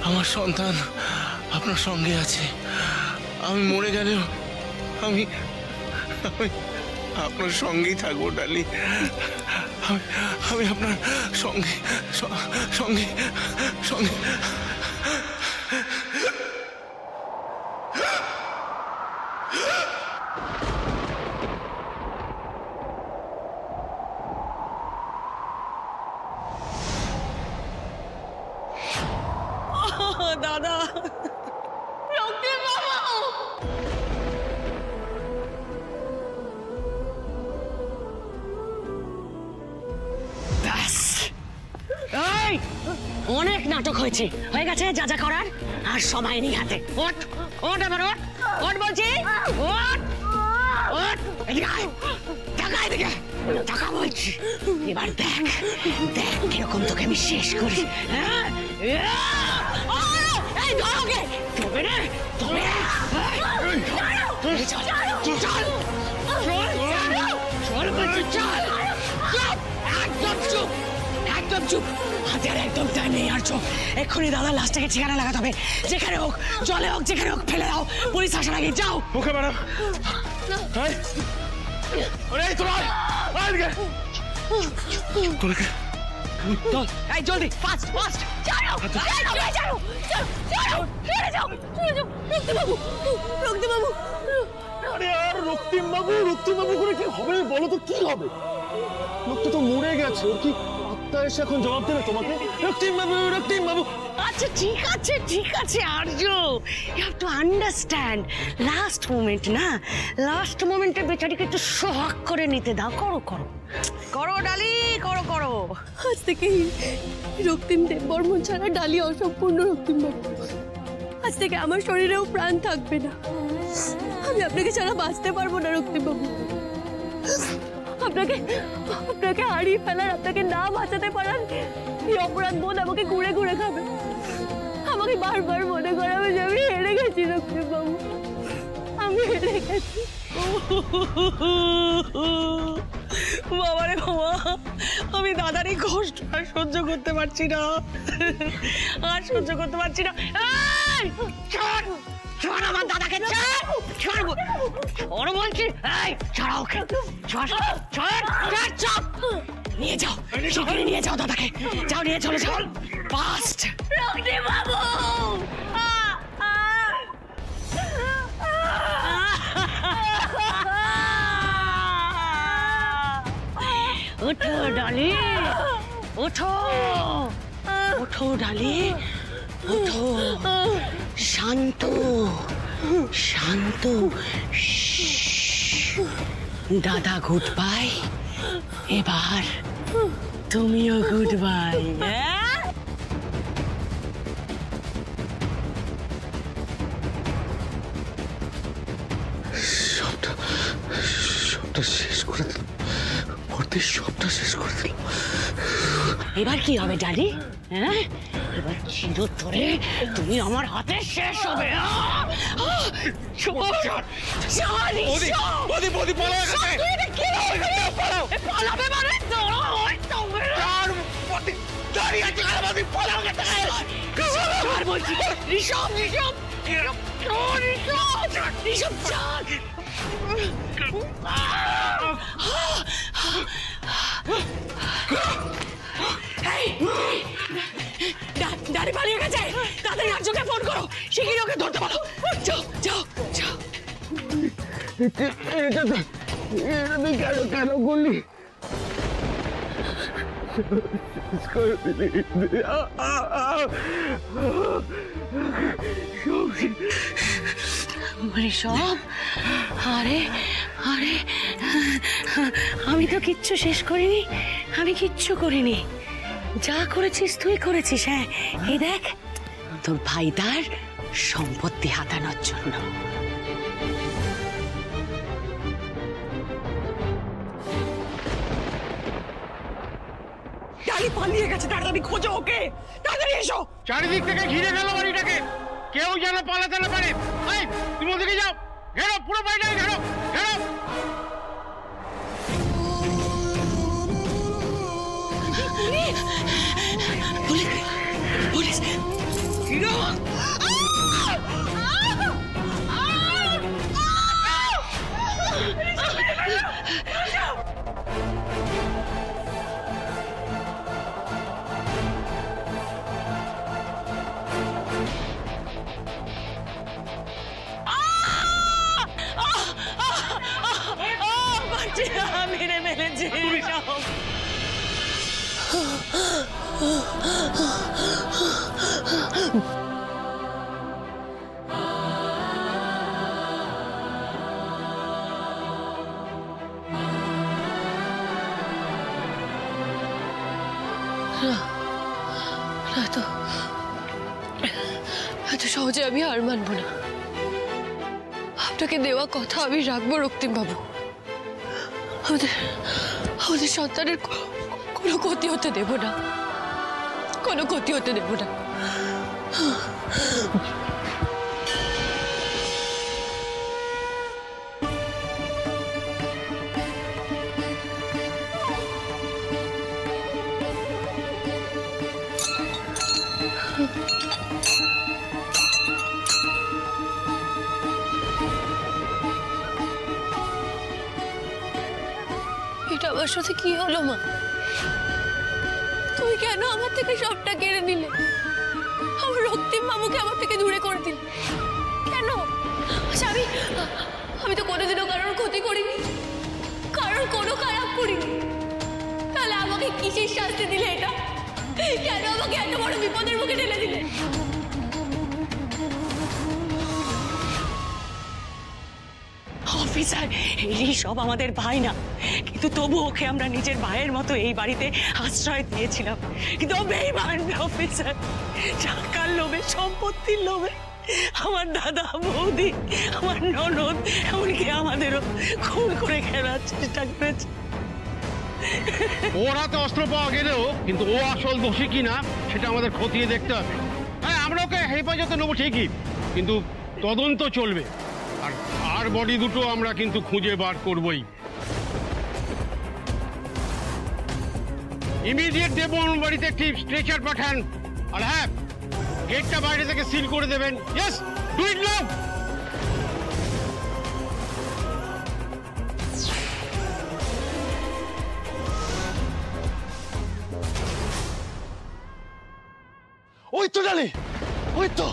আমার সন্তান আপনার সঙ্গে আছে। আমি মরে গেলেও আমি আপনার সঙ্গেই থাকবো ডালি। আমি আপনার সঙ্গে সঙ্গে সঙ্গে দাদা অনেক নাটক হয়েছে, হয়ে গেছে যা যা করার, আর সময় নেই হাতে। ওঠ ওঠ আমার ওঠ ওঠ বলছি, ওঠ ওঠ, এদিকে আয়, টাকা এদিকে টাকা বলছি। এবার দেখ দেখ কিরকম তোকে আমি শেষ করি। হ্যাঁ এই ধরোগে তবে রে তবে চল চল চল চল বলছি, চল একদম চুপ একদম চুপ, হাতে আর একদম টাইম নেই আর চোখ। এক্ষুনি দাদা লাশটাকে ঠিকানা লাগাতে হবে, যেখানে হোক জলে হোক যেখানে হোক ফেলে দাও, পুলিশ আসার আগে যাও। Okay madam. এই জলদি ফাস্ট ফাস্ট চলো চলো চলো চলো চলে যাও রক্তিমবাবু রক্তিমবাবু। আরে আর রক্তিমবাবু রক্তিমবাবু করে কি হবে বলো তো, কি হবে? লোকটা তো মরে গেছে, ওর কি আত্মা এসে এখন জবাব দেবে তোমাকে? রক্তিমবাবু রক্তিমবাবু। আচ্ছা ঠিক আছে Arya, you have to understand last moment না, লাস্ট মোমেন্টে বেচারিকে একটু সোহাগ করে নিতে দাও। করো করো করো ডালি করো করো। আজ থেকে রক্তিম দেববর্মন ছাড়া ডালি অসম্পূর্ণ রক্তিমবাবু। আজ থেকে আমার শরীরেও প্রাণ থাকবে না, আমি আপনাকে ছাড়া বাঁচতে পারবো না রক্তিমবাবু। আপনাকে আপনাকে হারিয়ে ফেলার, আপনাকে না বাঁচাতে পারার এই অপরাধ বোধ আমাকে ঘুরে ঘুরে খাবে। আমাকে বারবার মনে করাবে যে আমি হেরে গেছি রক্তিমবাবু, আমি হেরে গেছি। বাবারে বাবা, আমি দাদার এই কষ্ট আর সহ্য করতে পারছি না, আর সহ্য করতে পারছি না। ছাড় ছাড় আমার দাদাকে, ছাড় ছাড় বলছি, ছাড়া ওকে, ছাড় ছাড় ছাড়, চাপ নিয়ে যাও, সেখানে নিয়ে যাও দাদাকে, যাও নিয়ে চলে যাও ফাস্ট। রক্তিমবাবু উঠো ডালি, উঠো উঠো ডালি, উঠো। শান্ত শান্ত, দাদা গুড বাই, এবার তুমিও গুড বাই। সবটা শেষ করে দিল, সবটা শেষ করে দিল। এবার কি হবে ডালি? হ্যাঁ এবার চিরতরে তুমি আমার হাতে শেষ হবে। ডালি পালিয়ে গেছে, তাড়াতাড়ি আর্যকে ফোন করো, শিগগিরই ওকে ধরতে পারো। যাও যাও যাও। এটা কেন করলি? সব আরে আরে আমি তো কিচ্ছু শেষ করিনি, আমি কিচ্ছু করিনি, যা করেছিস তুই করেছিস। হ্যাঁ এই দেখ তোর ভাই তার সম্পত্তি হাতানোর জন্য। ডালি পালিয়ে গেছে, তাড়াতাড়ি খোঁজো ওকে, তাড়াতাড়ি এসো। চারিদিক থেকে ঘিরে গেল বাড়িটাকে, কেউ যেন পালাতে না পারে। তুমি ওদিকে যাও, ঘেরো পুরো বাড়িটাকে ঘেরো ঘেরো। পুলিশ পুলিশ বলছি না। মেরে মেরেছে এত সহজে আমি হার মানবো না। আপনাকে দেওয়া কথা আমি রাখবো রক্তিম বাবু। আমাদের সন্তানের কোনো ক্ষতি হতে দেব না, কোনো ক্ষতি হতে দেব না। এটা আমার সাথে কি হলো মা? তুমি কেন আমার থেকে সবটা কেড়ে নিলে? আমার রক্তিম বাবুকে আমার থেকে দূরে করে দিলে কেন? আচ্ছা আমি তো কোনোদিনও কারোর ক্ষতি করিনি, কারোর কোনো খারাপ করিনি, তাহলে আমাকে কিসের শাস্তি দিলে এটা? কেন আমাকে এত বড় বিপদের মুখে ঠেলে দিলে? অফিসার, এই সব আমাদের ভাই না, কিন্তু তবু ওকে আমরা নিজের ভাইয়ের মতো এই বাড়িতে আশ্রয় দিয়েছিলাম। কিন্তু ও বেঈমান অফিসার, টাকার লোভে, সম্পত্তির লোভে আমার দাদা, বৌদি, আমার ননদ, এমনকি আমাদেরও খুন করে খেলার চেষ্টা করেছে। ওর হাতে অস্ত্র পাওয়া গেলেও কিন্তু ও আসল দোষী কিনা সেটা আমাদের খতিয়ে দেখতে হবে। হ্যাঁ, আমরা ওকে হেফাজতে নেবো ঠিকই, কিন্তু তদন্ত চলবে। আর বডি দুটো আমরা কিন্তু খুঁজে বার করবই। ইমিডিয়েট দেবন বাড়িতে একটি স্ট্রেচার পাঠান। আর হ্যাঁ, গেটটা বাইরে থেকে সিল করে দেবেন। ইয়েস, ডু ইট নাও। ওই তো ডালি, ওই তো।